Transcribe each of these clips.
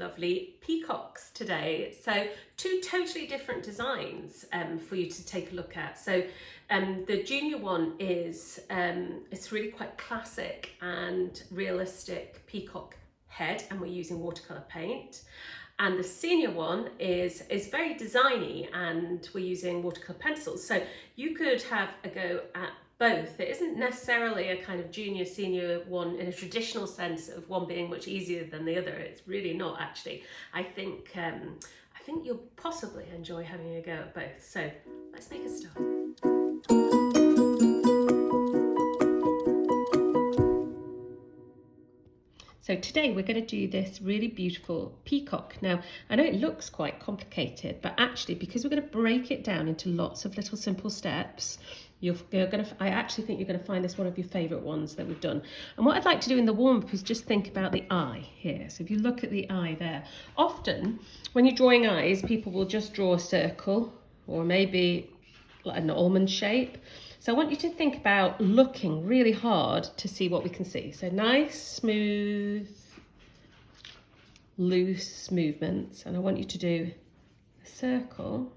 lovely peacocks today. So two totally different designs for you to take a look at. So the junior one is it's really quite classic and realistic peacock head, and we're using watercolor paint. And the senior one is very designy, and we're using watercolor pencils. So you could have a go at both. It isn't necessarily a kind of junior senior one in a traditional sense of one being much easier than the other. It's really not, actually. I think you'll possibly enjoy having a go at both. So let's make a start. So today we're going to do this really beautiful peacock. Now, I know it looks quite complicated, but actually, because we're going to break it down into lots of little simple steps, I actually think you're going to find this one of your favourite ones that we've done. And what I'd like to do in the warm-up is just think about the eye here. So if you look at the eye there, often when you're drawing eyes, people will just draw a circle or maybe like an almond shape. So I want you to think about looking really hard to see what we can see. So nice, smooth, loose movements. And I want you to do a circle,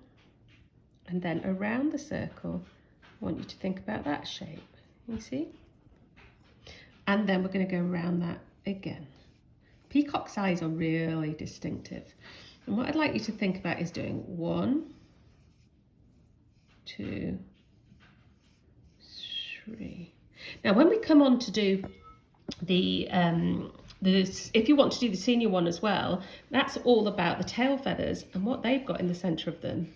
and then around the circle, I want you to think about that shape. You see? And then we're going to go around that again. Peacock's eyes are really distinctive. And what I'd like you to think about is doing 1, 2, 3. Now, when we come on to do if you want to do the senior one as well, that's all about the tail feathers, and what they've got in the centre of them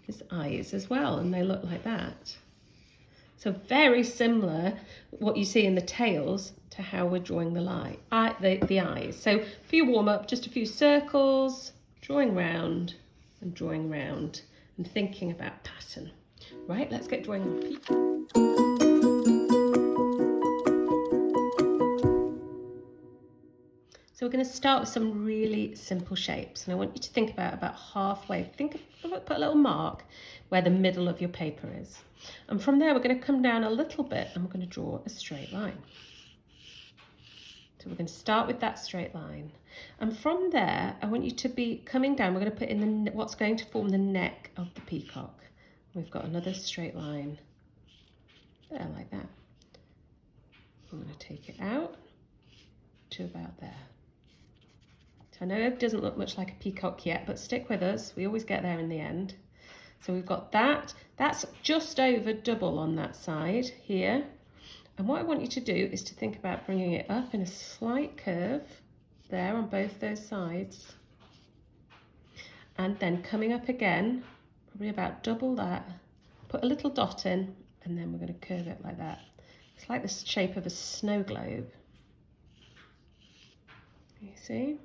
is eyes as well, and they look like that. So very similar what you see in the tails to how we're drawing the eyes. So for your warm up, just a few circles, drawing round and thinking about pattern. Right, let's get drawing on peacock. So we're going to start with some really simple shapes, and I want you to think about halfway. Put a little mark where the middle of your paper is. And from there, we're going to come down a little bit and we're going to draw a straight line. So we're going to start with that straight line. And from there, I want you to be coming down. We're going to put in what's going to form the neck of the peacock. We've got another straight line there, like that. I'm going to take it out to about there. So I know it doesn't look much like a peacock yet, but stick with us. We always get there in the end. So we've got that. That's just over double on that side here. And what I want you to do is to think about bringing it up in a slight curve there on both those sides. And then coming up again, probably about double that. Put a little dot in, and then we're going to curve it like that. It's like the shape of a snow globe. You see?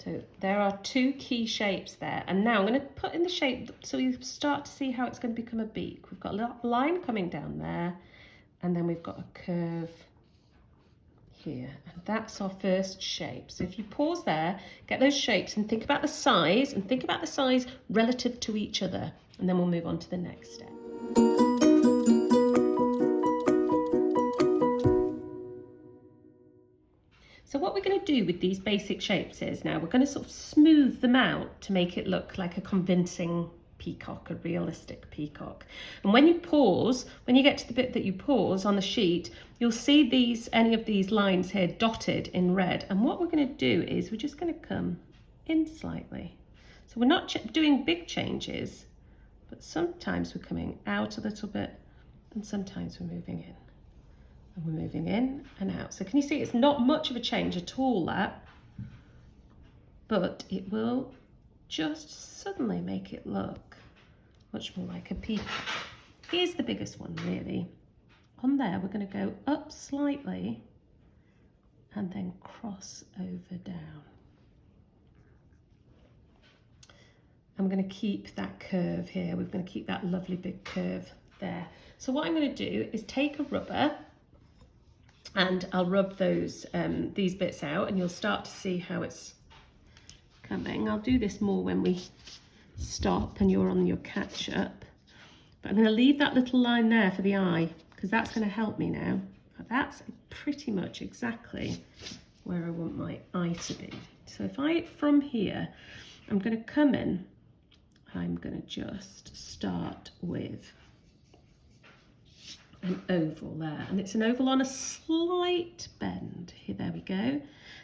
So there are 2 key shapes there. And now I'm going to put in the shape so you start to see how it's going to become a beak. We've got a line coming down there, and then we've got a curve here. And that's our first shape. So if you pause there, get those shapes and think about the size, relative to each other. And then we'll move on to the next step. So what we're going to do with these basic shapes is now we're going to sort of smooth them out to make it look like a convincing peacock, a realistic peacock. And when you pause, when you get to the bit that you pause on the sheet, you'll see any of these lines here dotted in red. And what we're going to do is we're just going to come in slightly. So we're not doing big changes, but sometimes we're coming out a little bit, and sometimes we're moving in. And we're moving in and out. So can you see it's not much of a change at all, that, but it will just suddenly make it look much more like a peacock. Here's the biggest one, really. On there, we're going to go up slightly and then cross over down. I'm going to keep that curve here. We're going to keep that lovely big curve there. So what I'm going to do is take a rubber, and I'll rub these bits out, and you'll start to see how it's coming. I'll do this more when we stop and you're on your catch up. But I'm going to leave that little line there for the eye, because that's going to help me now. That's pretty much exactly where I want my eye to be. So if I, from here, I'm going to come in, I'm going to just start with an oval there, and it's an oval on a slight bend. Here, there we go.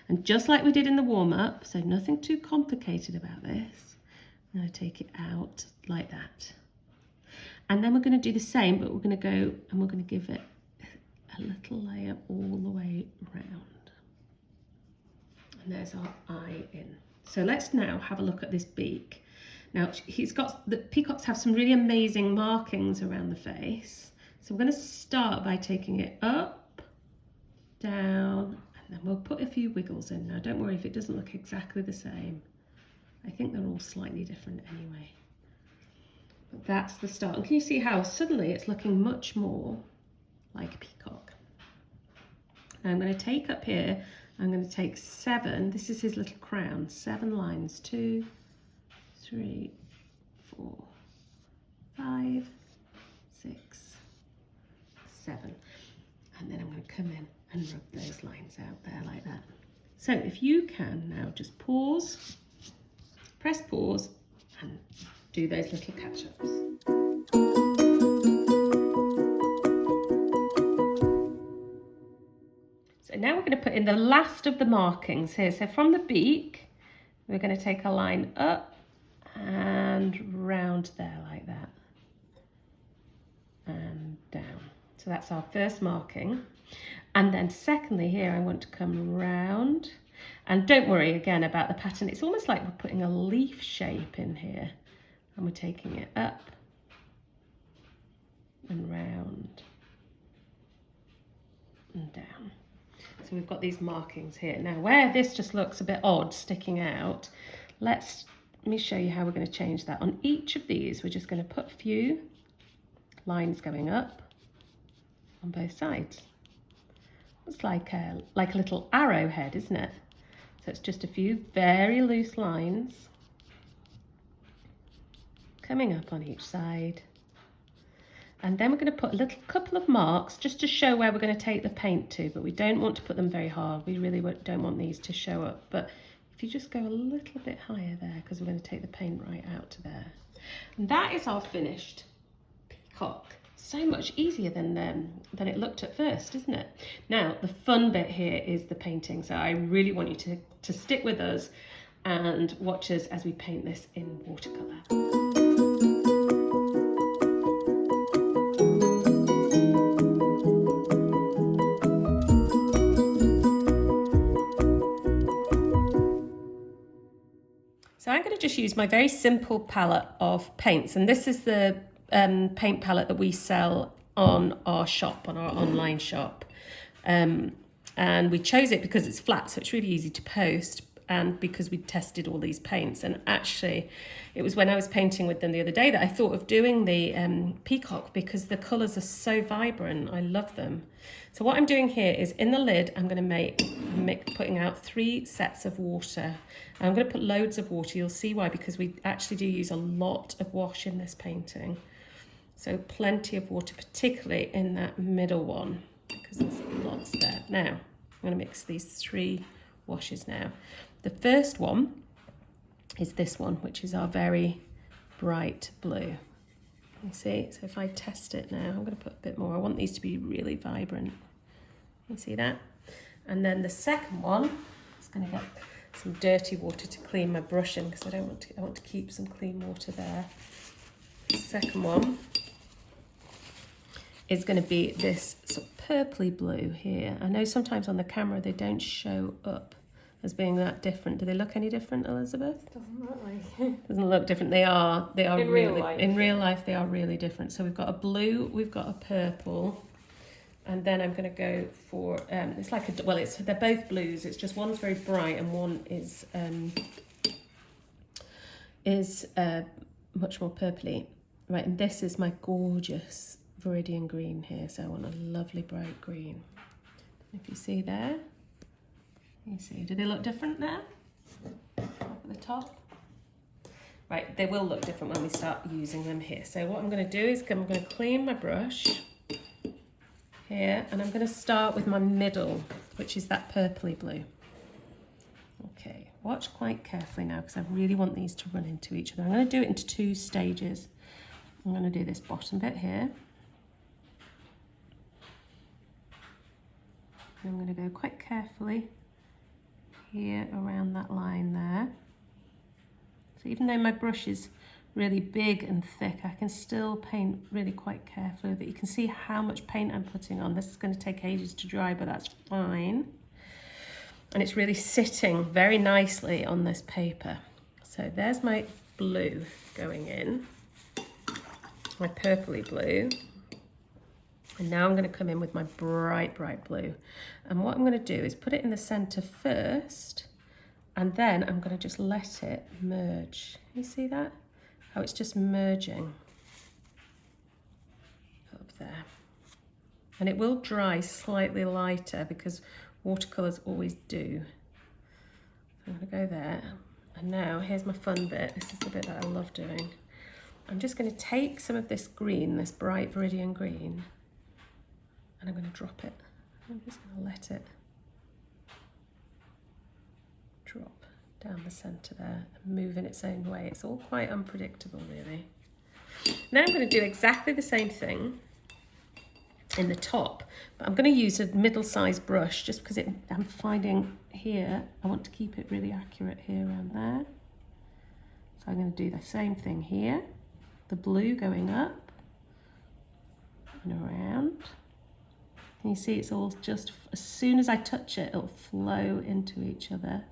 And just like we did in the warm-up, so nothing too complicated about this, I'm going to take it out like that. And then we're going to do the same, but we're going to go and we're going to give it a little layer all the way around. And there's our eye in. So let's now have a look at this beak. Now the peacocks have some really amazing markings around the face. So we're going to start by taking it up, down, and then we'll put a few wiggles in. Now don't worry if it doesn't look exactly the same. I think they're all slightly different anyway. But that's the start. And can you see how suddenly it's looking much more like a peacock? Now I'm going to take up here, I'm going to take 7, this is his little crown, 7 lines, 2, 3, 4, 5, 6, 7. And then I'm going to come in and rub those lines out there like that. So if you can now just pause, press pause and do those little catch-ups. So now we're going to put in the last of the markings here. So from the beak, we're going to take a line up and round there like that. And down. So that's our first marking. And then secondly here, I want to come round. And don't worry again about the pattern. It's almost like we're putting a leaf shape in here. And we're taking it up and round and down. So we've got these markings here. Now where this just looks a bit odd sticking out, let me show you how we're going to change that. On each of these, we're just going to put a few lines going up on both sides. It's like a little arrowhead, isn't it? So it's just a few very loose lines coming up on each side. And then we're going to put a couple of marks just to show where we're going to take the paint to, but we don't want to put them very hard. We really don't want these to show up. But if you just go a little bit higher there, because we're going to take the paint right out to there. And that is our finished peacock. So much easier than it looked at first, isn't it? Now, the fun bit here is the painting. So I really want you to stick with us and watch us as we paint this in watercolour. So I'm going to just use my very simple palette of paints, and this is the paint palette that we sell on our shop, on our online shop. And we chose it because it's flat, so it's really easy to post, and because we tested all these paints. And actually, it was when I was painting with them the other day that I thought of doing the peacock, because the colours are so vibrant. I love them. So what I'm doing here is in the lid, I'm going to putting out 3 sets of water. And I'm going to put loads of water. You'll see why, because we actually do use a lot of wash in this painting. So plenty of water, particularly in that middle one, because there's lots there. Now, I'm going to mix these 3 washes now. The first one is this one, which is our very bright blue. You see, so if I test it now, I'm going to put a bit more. I want these to be really vibrant. You see that? And then the second one, I'm just going to get some dirty water to clean my brush in, because I want to keep some clean water there. The second one is going to be this sort of purpley blue here. I know sometimes on the camera they don't show up as being that different. Do they look any different, Elizabeth? Doesn't look like. Doesn't look different. They are in really, real life. In real life they are really different. So we've got a blue, we've got a purple, and then I'm going to go for it's like they're both blues. It's just one's very bright and one is much more purpley. Right, and this is my gorgeous Viridian green here. So I want a lovely bright green. If you see there. You see, do they look different there at the top? Right, they will look different when we start using them here. So what I'm going to do is I'm going to clean my brush here, and I'm going to start with my middle, which is that purpley blue. Okay, watch quite carefully now because I really want these to run into each other. I'm going to do it into 2 stages. I'm going to do this bottom bit here. And I'm going to go quite carefully here around that line there. So even though my brush is really big and thick, I can still paint really quite carefully, but you can see how much paint I'm putting on. This is going to take ages to dry, but that's fine. And it's really sitting very nicely on this paper. So there's my blue going in, my purpley blue. And now I'm going to come in with my bright, bright blue. And what I'm going to do is put it in the center first, and then I'm going to just let it merge. You see that? How it's just merging up there. And it will dry slightly lighter because watercolors always do. So I'm going to go there. And now here's my fun bit. This is the bit that I love doing. I'm just going to take some of this green, this bright Viridian green, and I'm going to drop it. I'm just going to let it drop down the centre there and move in its own way. It's all quite unpredictable, really. Then I'm going to do exactly the same thing in the top, but I'm going to use a middle-sized brush just because I'm finding here, I want to keep it really accurate here around there. So I'm going to do the same thing here, the blue going up and around. Can you see it's all just, as soon as I touch it, it'll flow into each other.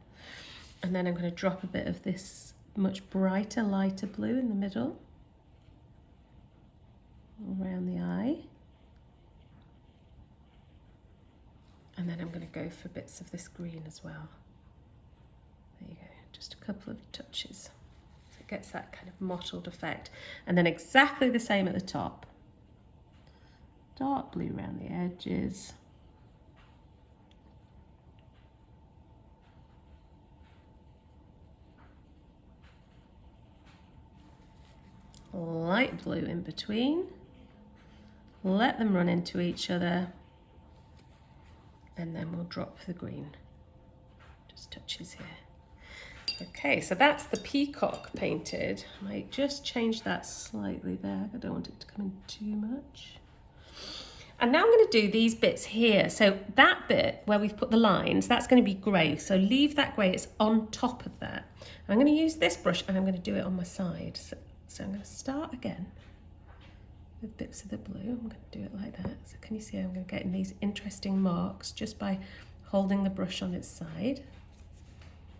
And then I'm going to drop a bit of this much brighter, lighter blue in the middle, around the eye. And then I'm going to go for bits of this green as well. There you go, just a couple of touches. So it gets that kind of mottled effect. And then exactly the same at the top. Dark blue around the edges. Light blue in between. Let them run into each other. And then we'll drop the green. Just touches here. Okay, so that's the peacock painted. I might just change that slightly there. I don't want it to come in too much. And now I'm going to do these bits here. So that bit where we've put the lines, that's going to be grey. So leave that grey, it's on top of that. I'm going to use this brush and I'm going to do it on my side. So I'm going to start again with bits of the blue. I'm going to do it like that. So can you see I'm going to get these interesting marks just by holding the brush on its side.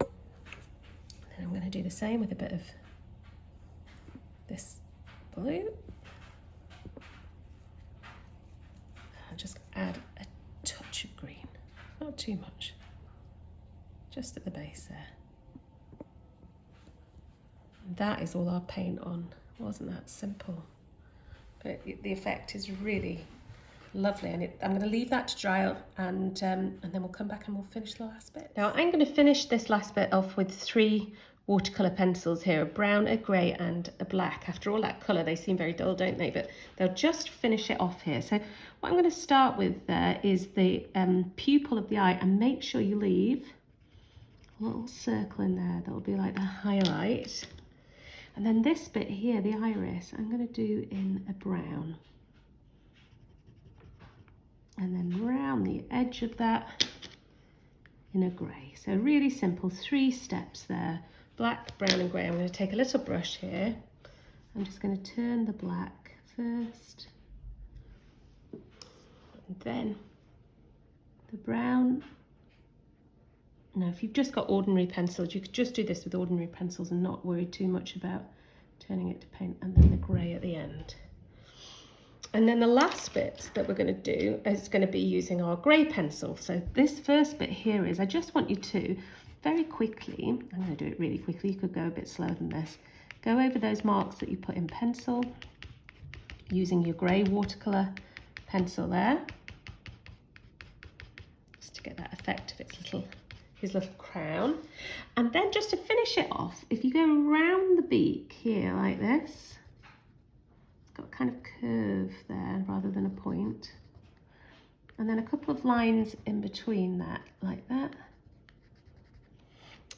And I'm going to do the same with a bit of this blue. I'll just add a touch of green, not too much, just at the base there. And that is all our paint on. Wasn't that simple? But the effect is really lovely, and I'm going to leave that to dry and then we'll come back and we'll finish the last bit. Now I'm going to finish this last bit off with 3 watercolour pencils here, a brown, a grey and a black. After all that colour, they seem very dull, don't they? But they'll just finish it off here. So what I'm going to start with there is the pupil of the eye, and make sure you leave a little circle in there that will be like the highlight. And then this bit here, the iris, I'm going to do in a brown. And then round the edge of that in a grey. So really simple, 3 steps there. Black, brown and grey. I'm going to take a little brush here. I'm just going to turn the black first. And then the brown. Now, if you've just got ordinary pencils, you could just do this with ordinary pencils and not worry too much about turning it to paint. And then the grey at the end. And then the last bit that we're going to do is going to be using our grey pencil. So this first bit here is, I just want you to very quickly, I'm going to do it really quickly, you could go a bit slower than this, go over those marks that you put in pencil using your grey watercolour pencil there, just to get that effect of his little crown. And then just to finish it off, if you go around the beak here like this, got a kind of curve there rather than a point, and then a couple of lines in between that like that,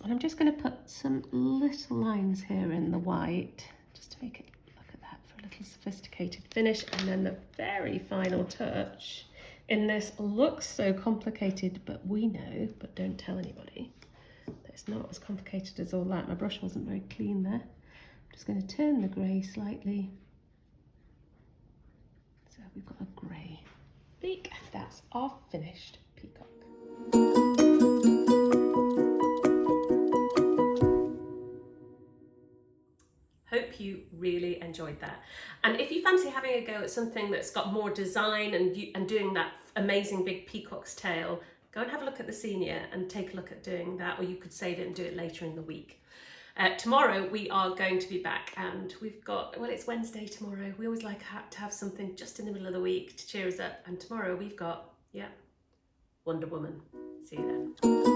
And I'm just going to put some little lines here in the white, just to make it look at that for a little sophisticated finish. And then the very final touch in this looks so complicated, but we know, but don't tell anybody, that it's not as complicated as all that. My brush wasn't very clean there. I'm just going to turn the grey slightly. So we've got a grey beak. That's our finished peacock. Hope you really enjoyed that. And if you fancy having a go at something that's got more design and doing that amazing big peacock's tail, go and have a look at the senior and take a look at doing that, or you could save it and do it later in the week. Tomorrow we are going to be back, and we've got, well, it's Wednesday tomorrow. We always like to have something just in the middle of the week to cheer us up. And tomorrow we've got, yeah, Wonder Woman. See you then.